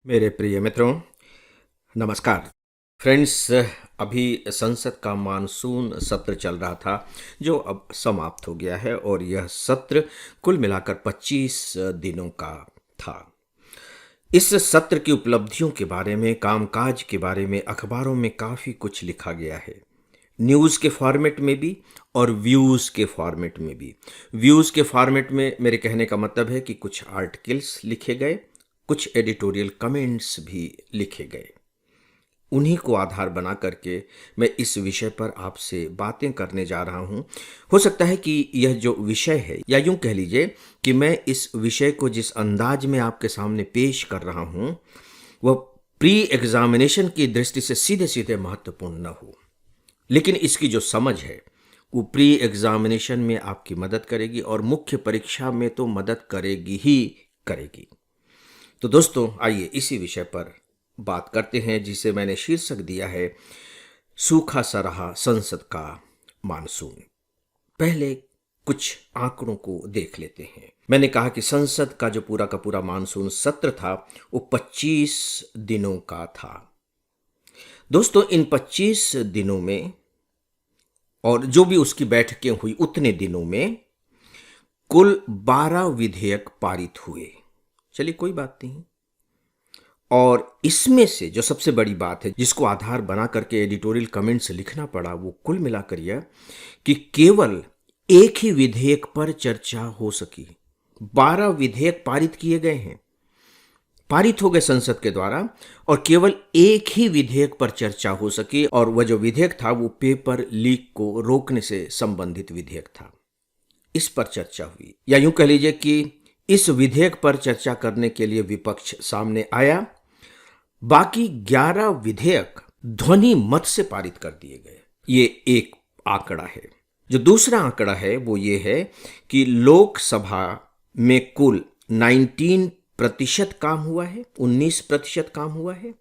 मेरे प्रिय मित्रों, नमस्कार। फ्रेंड्स, अभी संसद का मानसून सत्र चल रहा था जो अब समाप्त हो गया है और यह सत्र कुल मिलाकर 25 दिनों का था। इस सत्र की उपलब्धियों के बारे में, कामकाज के बारे में अखबारों में काफ़ी कुछ लिखा गया है। न्यूज़ के फॉर्मेट में भी और व्यूज़ के फॉर्मेट में भी। व्यूज़ के फॉर्मेट में मेरे कहने का मतलब है कि कुछ आर्टिकल्स लिखे गए, कुछ एडिटोरियल कमेंट्स भी लिखे गए। उन्हीं को आधार बना करके मैं इस विषय पर आपसे बातें करने जा रहा हूं। हो सकता है कि यह जो विषय है, या यूं कह लीजिए कि मैं इस विषय को जिस अंदाज में आपके सामने पेश कर रहा हूं, वह प्री एग्जामिनेशन की दृष्टि से सीधे सीधे महत्वपूर्ण न हो, लेकिन इसकी जो समझ है वो प्री एग्जामिनेशन में आपकी मदद करेगी और मुख्य परीक्षा में तो मदद करेगी ही करेगी। तो दोस्तों, आइए इसी विषय पर बात करते हैं जिसे मैंने शीर्षक दिया है, सूखा सा रहा संसद का मानसून। पहले कुछ आंकड़ों को देख लेते हैं। मैंने कहा कि संसद का जो पूरा का पूरा मानसून सत्र था वो 25 दिनों का था। दोस्तों, इन 25 दिनों में और जो भी उसकी बैठकें हुई उतने दिनों में कुल 12 विधेयक पारित हुए। चलिए, कोई बात नहीं। और इसमें से जो सबसे बड़ी बात है जिसको आधार बना करके एडिटोरियल कमेंट्स लिखना पड़ा, वो कुल मिलाकर यह कि केवल एक ही विधेयक पर चर्चा हो सकी। 12 विधेयक पारित किए गए हैं, पारित हो गए संसद के द्वारा, और केवल एक ही विधेयक पर चर्चा हो सकी, और वह जो विधेयक था वो पेपर लीक को रोकने से संबंधित विधेयक था। इस पर चर्चा हुई, या यूं कह लीजिए कि इस विधेयक पर चर्चा करने के लिए विपक्ष सामने आया। बाकी 11 विधेयक ध्वनि मत से पारित कर दिए गए। ये एक आंकड़ा है। जो दूसरा आंकड़ा है वो ये है कि लोकसभा में कुल 19% काम हुआ है, 19% काम हुआ है,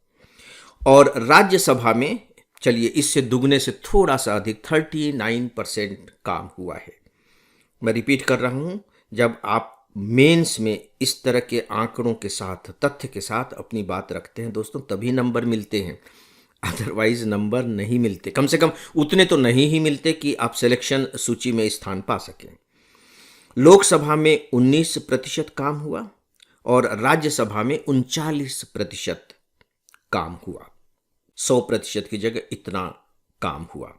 और राज्यसभा में, चलिए इससे दुगने से थोड़ा सा अधिक, 39% काम हुआ है। मैं रिपीट कर रहा हूं, जब आप मेंस में इस तरह के आंकड़ों के साथ, तथ्य के साथ अपनी बात रखते हैं दोस्तों, तभी नंबर मिलते हैं, अदरवाइज नंबर नहीं मिलते। कम से कम उतने तो नहीं ही मिलते कि आप सिलेक्शन सूची में स्थान पा सकें। लोकसभा में 19% काम हुआ और राज्यसभा में 39% काम हुआ। 100% की जगह इतना काम हुआ।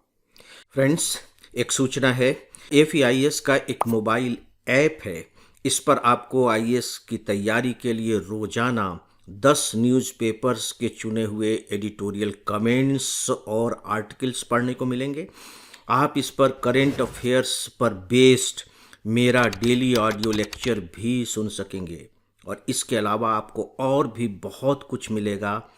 फ्रेंड्स, एक सूचना है, FEIS का एक मोबाइल ऐप है। इस पर आपको आईएएस की तैयारी के लिए रोजाना 10 न्यूज़पेपर्स के चुने हुए एडिटोरियल कमेंट्स और आर्टिकल्स पढ़ने को मिलेंगे। आप इस पर करेंट अफेयर्स पर बेस्ड मेरा डेली ऑडियो लेक्चर भी सुन सकेंगे, और इसके अलावा आपको और भी बहुत कुछ मिलेगा,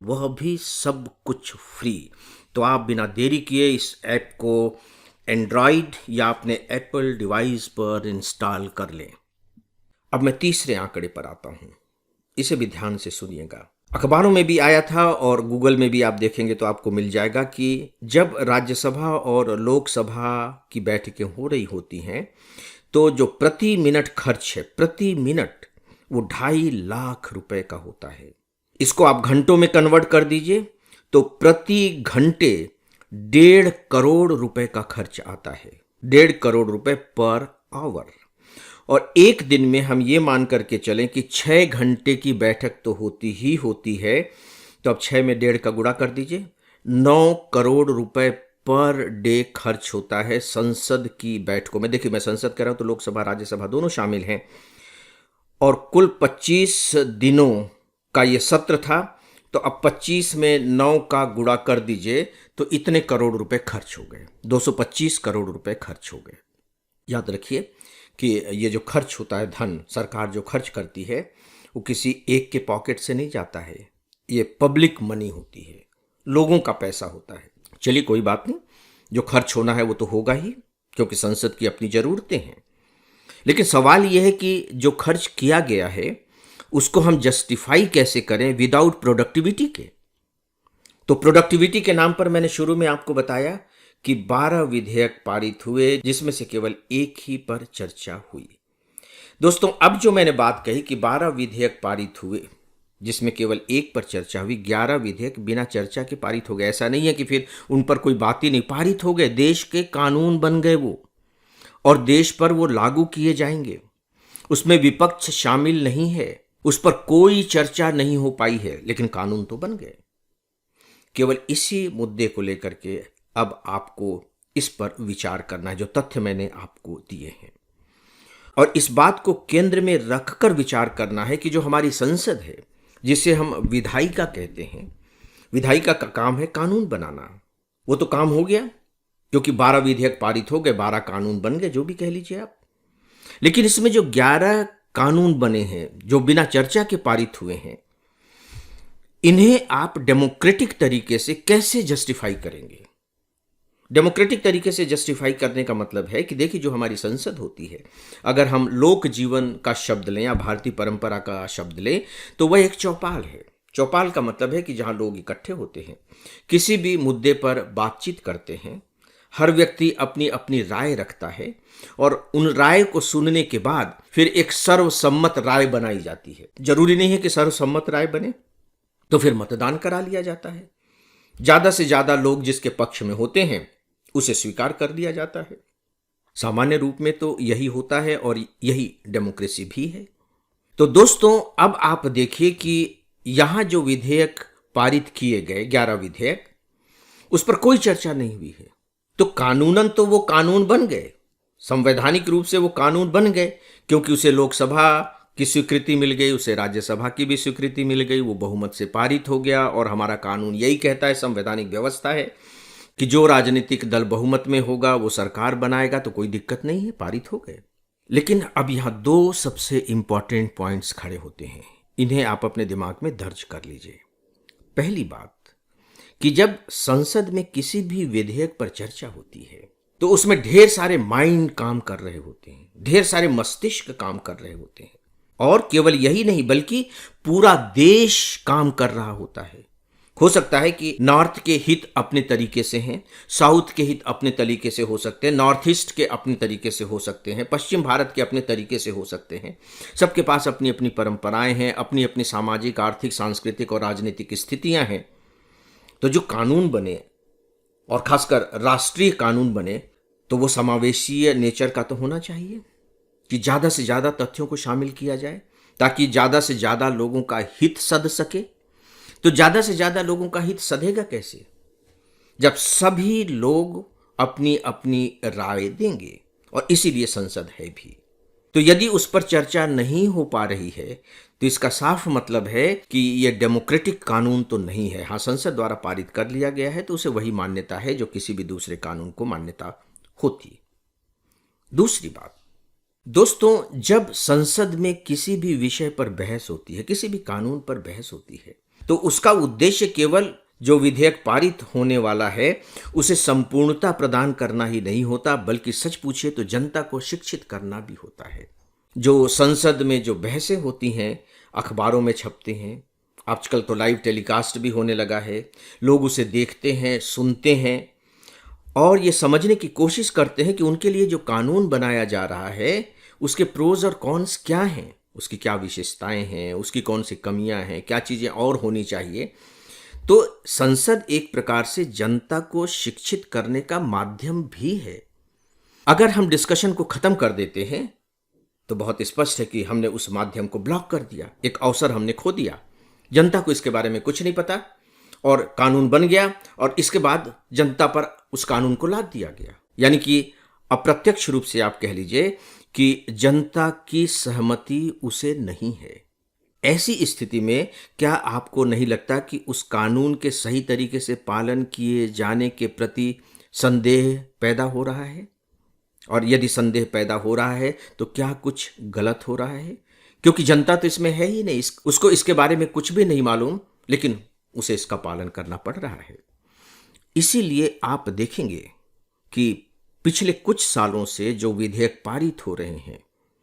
वह भी सब कुछ फ्री। तो आप बिना देरी किए इस ऐप को एंड्रॉयड या अपने एप्पल डिवाइस पर इंस्टॉल कर लें। अब मैं तीसरे आंकड़े पर आता हूं, इसे भी ध्यान से सुनिएगा। अखबारों में भी आया था और गूगल में भी आप देखेंगे तो आपको मिल जाएगा कि जब राज्यसभा और लोकसभा की बैठकें हो रही होती हैं तो जो प्रति मिनट खर्च है, प्रति मिनट, वो 2.5 लाख रुपए का होता है। इसको आप घंटों में कन्वर्ट कर दीजिए तो प्रति घंटे 1.5 करोड़ रुपए का खर्च आता है। 1.5 करोड़ रुपए पर आवर। और एक दिन में हम ये मान करके चलें कि 6 घंटे की बैठक तो होती ही होती है, तो अब 6 में 1.5 का गुणा कर दीजिए। 9 करोड़ रुपए पर डे खर्च होता है संसद की बैठकों में। देखिए, मैं संसद कह रहा हूं तो लोकसभा राज्यसभा दोनों शामिल हैं। और कुल 25 दिनों का ये सत्र था, तो अब 25 में 9 का गुणा कर दीजिए तो इतने करोड़ रुपए खर्च हो गए। 225 करोड़ रुपए खर्च हो गए। याद रखिए कि ये जो खर्च होता है, धन सरकार जो खर्च करती है, वो किसी एक के पॉकेट से नहीं जाता है, ये पब्लिक मनी होती है, लोगों का पैसा होता है। चलिए, कोई बात नहीं, जो खर्च होना है वो तो होगा ही, क्योंकि संसद की अपनी ज़रूरतें हैं। लेकिन सवाल यह है कि जो खर्च किया गया है उसको हम जस्टिफाई कैसे करें विदाउट प्रोडक्टिविटी के। तो प्रोडक्टिविटी के नाम पर मैंने शुरू में आपको बताया कि 12 विधेयक पारित हुए, जिसमें से केवल एक ही पर चर्चा हुई। दोस्तों, अब जो मैंने बात कही कि 12 विधेयक पारित हुए, जिसमें केवल एक पर चर्चा हुई, 11 विधेयक बिना चर्चा के पारित हो गए। ऐसा नहीं है कि फिर उन पर कोई बात ही नहीं, पारित हो गए, देश के कानून बन गए वो, और देश पर वो लागू किए जाएंगे। उसमें विपक्ष शामिल नहीं है, उस पर कोई चर्चा नहीं हो पाई है, लेकिन कानून तो बन गए। केवल इसी मुद्दे को लेकर के अब आपको इस पर विचार करना है, जो तथ्य मैंने आपको दिए हैं, और इस बात को केंद्र में रखकर विचार करना है कि जो हमारी संसद है, जिसे हम विधायिका कहते हैं, विधायिका का काम है कानून बनाना। वो तो काम हो गया, क्योंकि 12 विधेयक पारित हो गए, 12 कानून बन गए, जो भी कह लीजिए आप। लेकिन इसमें जो 11 कानून बने हैं, जो बिना चर्चा के पारित हुए हैं, इन्हें आप डेमोक्रेटिक तरीके से कैसे जस्टिफाई करेंगे? डेमोक्रेटिक तरीके से जस्टिफाई करने का मतलब है कि देखिए, जो हमारी संसद होती है, अगर हम लोक जीवन का शब्द लें या भारतीय परंपरा का शब्द लें, तो वह एक चौपाल है। चौपाल का मतलब है कि जहां लोग इकट्ठे होते हैं, किसी भी मुद्दे पर बातचीत करते हैं, हर व्यक्ति अपनी अपनी राय रखता है, और उन राय को सुनने के बाद फिर एक सर्वसम्मत राय बनाई जाती है। जरूरी नहीं है कि सर्वसम्मत राय बने, तो फिर मतदान करा लिया जाता है। ज्यादा से ज्यादा लोग जिसके पक्ष में होते हैं उसे स्वीकार कर दिया जाता है। सामान्य रूप में तो यही होता है, और यही डेमोक्रेसी भी है। तो दोस्तों, अब आप देखिए कि यहां जो विधेयक पारित किए गए, 11 विधेयक, उस पर कोई चर्चा नहीं हुई है। तो कानूनन तो वो कानून बन गए, संवैधानिक रूप से वो कानून बन गए, क्योंकि उसे लोकसभा की स्वीकृति मिल गई, उसे राज्यसभा की भी स्वीकृति मिल गई, वो बहुमत से पारित हो गया। और हमारा कानून यही कहता है, संवैधानिक व्यवस्था है कि जो राजनीतिक दल बहुमत में होगा वो सरकार बनाएगा, तो कोई दिक्कत नहीं है, पारित हो गए। लेकिन अब यहां 2 सबसे इंपॉर्टेंट पॉइंट्स खड़े होते हैं, इन्हें आप अपने दिमाग में दर्ज कर लीजिए। पहली बात कि जब संसद में किसी भी विधेयक पर चर्चा होती है, तो उसमें ढेर सारे माइंड काम कर रहे होते हैं, ढेर सारे मस्तिष्क काम कर रहे होते हैं, और केवल यही नहीं बल्कि पूरा देश काम कर रहा होता है। हो सकता है कि नॉर्थ के हित अपने तरीके से हैं, साउथ के हित अपने तरीके से हो सकते हैं, नॉर्थ ईस्ट के अपने तरीके से हो सकते हैं, पश्चिम भारत के अपने तरीके से हो सकते हैं। सबके पास अपनी अपनी परंपराएं हैं, अपनी अपनी सामाजिक, आर्थिक, सांस्कृतिक और राजनीतिक स्थितियां हैं। तो जो कानून बने, और खासकर राष्ट्रीय कानून बने, तो वो समावेशीय नेचर का तो होना चाहिए, कि ज़्यादा से ज़्यादा तथ्यों को शामिल किया जाए, ताकि ज़्यादा से ज़्यादा लोगों का हित सध सके। तो ज़्यादा से ज़्यादा लोगों का हित सधेगा कैसे? जब सभी लोग अपनी अपनी राय देंगे, और इसीलिए संसद है भी। तो यदि उस पर चर्चा नहीं हो पा रही है, तो इसका साफ मतलब है कि यह डेमोक्रेटिक कानून तो नहीं है। हाँ, संसद द्वारा पारित कर लिया गया है, तो उसे वही मान्यता है जो किसी भी दूसरे कानून को मान्यता होती। दूसरी बात, दोस्तों, जब संसद में किसी भी विषय पर बहस होती है, किसी भी कानून पर बहस होती है, तो उसका उद्देश्य केवल जो विधेयक पारित होने वाला है उसे संपूर्णता प्रदान करना ही नहीं होता, बल्कि सच पूछिए तो जनता को शिक्षित करना भी होता है। जो संसद में जो बहसें होती हैं, अखबारों में छपते हैं, आजकल तो लाइव टेलीकास्ट भी होने लगा है, लोग उसे देखते हैं, सुनते हैं, और ये समझने की कोशिश करते हैं कि उनके लिए जो कानून बनाया जा रहा है उसके प्रोज और कॉन्स क्या हैं, उसकी क्या विशेषताएं हैं, उसकी कौन सी कमियां हैं, क्या चीज़ें और होनी चाहिए। तो संसद एक प्रकार से जनता को शिक्षित करने का माध्यम भी है। अगर हम डिस्कशन को ख़त्म कर देते हैं तो बहुत स्पष्ट है कि हमने उस माध्यम को ब्लॉक कर दिया, एक अवसर हमने खो दिया। जनता को इसके बारे में कुछ नहीं पता, और कानून बन गया, और इसके बाद जनता पर उस कानून को लाद दिया गया। यानी कि अप्रत्यक्ष रूप से आप कह लीजिए कि जनता की सहमति उसे नहीं है। ऐसी स्थिति में क्या आपको नहीं लगता कि उस कानून के सही तरीके से पालन किए जाने के प्रति संदेह पैदा हो रहा है? और यदि संदेह पैदा हो रहा है तो क्या कुछ गलत हो रहा है? क्योंकि जनता तो इसमें है ही नहीं, उसको इसके बारे में कुछ भी नहीं मालूम, लेकिन उसे इसका पालन करना पड़ रहा है। इसीलिए आप देखेंगे कि पिछले कुछ सालों से जो विधेयक पारित हो रहे हैं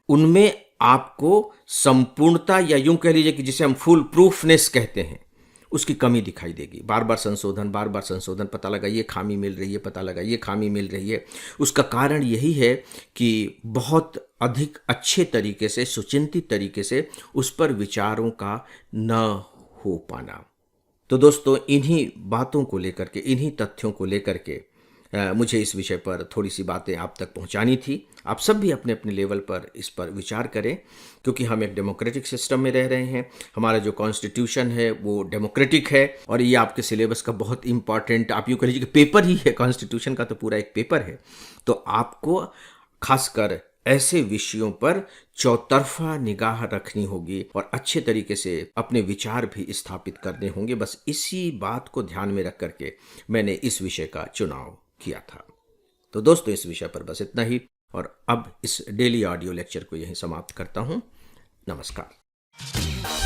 उनमें आपको संपूर्णता, या यूं कह लीजिए कि जिसे हम फुल प्रूफनेस कहते हैं, उसकी कमी दिखाई देगी। बार बार संशोधन, पता लगा ये खामी मिल रही है, पता लगा ये खामी मिल रही है। उसका कारण यही है कि बहुत अधिक अच्छे तरीके से, सुचिंतित तरीके से उस पर विचारों का न हो पाना। तो दोस्तों, इन्हीं बातों को लेकर के, इन्हीं तथ्यों को लेकर के मुझे इस विषय पर थोड़ी सी बातें आप तक पहुंचानी थी। आप सब भी अपने अपने लेवल पर इस पर विचार करें, क्योंकि हम एक डेमोक्रेटिक सिस्टम में रह रहे हैं। हमारा जो कॉन्स्टिट्यूशन है वो डेमोक्रेटिक है, और ये आपके सिलेबस का बहुत इंपॉर्टेंट, आप यूँ कह लीजिए कि पेपर ही है। कॉन्स्टिट्यूशन का तो पूरा एक पेपर है। तो आपको खासकर ऐसे विषयों पर चौतरफा निगाह रखनी होगी और अच्छे तरीके से अपने विचार भी स्थापित करने होंगे। बस इसी बात को ध्यान में रख करके मैंने इस विषय का चुनाव किया था। तो दोस्तों, इस विषय पर बस इतना ही, और अब इस डेली ऑडियो लेक्चर को यहीं समाप्त करता हूं। नमस्कार।